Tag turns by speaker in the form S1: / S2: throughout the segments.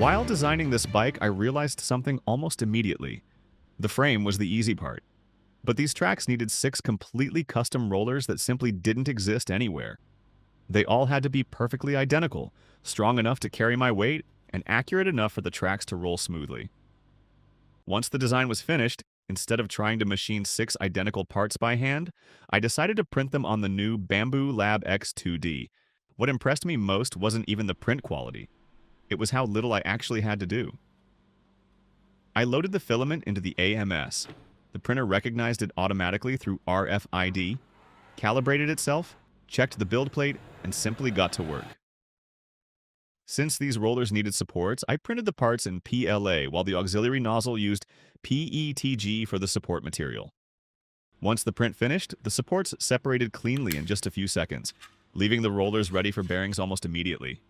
S1: While designing this bike, I realized something almost immediately. The frame was the easy part. But these tracks needed 6 completely custom rollers that simply didn't exist anywhere. They all had to be perfectly identical, strong enough to carry my weight, and accurate enough for the tracks to roll smoothly. Once the design was finished, instead of trying to machine 6 identical parts by hand, I decided to print them on the new Bambu Lab X2D. What impressed me most wasn't even the print quality. It was how little I actually had to do. I loaded the filament into the AMS. The printer recognized it automatically through RFID, calibrated itself, checked the build plate, and simply got to work. Since these rollers needed supports, I printed the parts in PLA while the auxiliary nozzle used PETG for the support material. Once the print finished, the supports separated cleanly in just a few seconds, leaving the rollers ready for bearings almost immediately.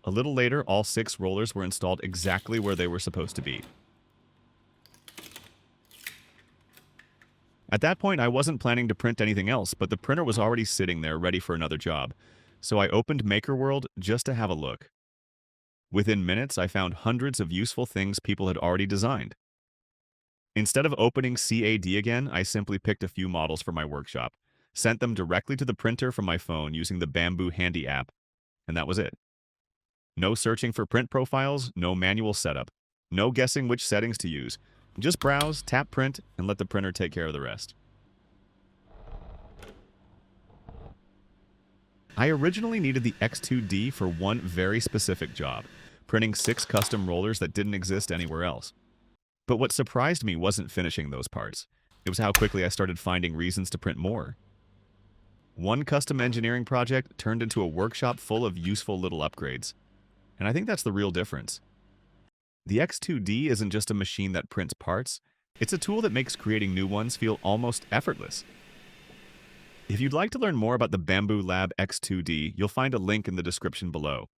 S1: A little later, all 6 rollers were installed exactly where they were supposed to be. At that point, I wasn't planning to print anything else, but the printer was already sitting there ready for another job, so I opened MakerWorld just to have a look. Within minutes, I found hundreds of useful things people had already designed. Instead of opening CAD again, I simply picked a few models for my workshop, sent them directly to the printer from my phone using the Bambu Handy app, and that was it. No searching for print profiles, no manual setup, no guessing which settings to use. Just browse, tap print, and let the printer take care of the rest. I originally needed the X2D for one very specific job, printing 6 custom rollers that didn't exist anywhere else. But what surprised me wasn't finishing those parts. It was how quickly I started finding reasons to print more. One custom engineering project turned into a workshop full of useful little upgrades. And I think that's the real difference. The X2D isn't just a machine that prints parts, it's a tool that makes creating new ones feel almost effortless. If you'd like to learn more about the Bambu Lab X2D, you'll find a link in the description below.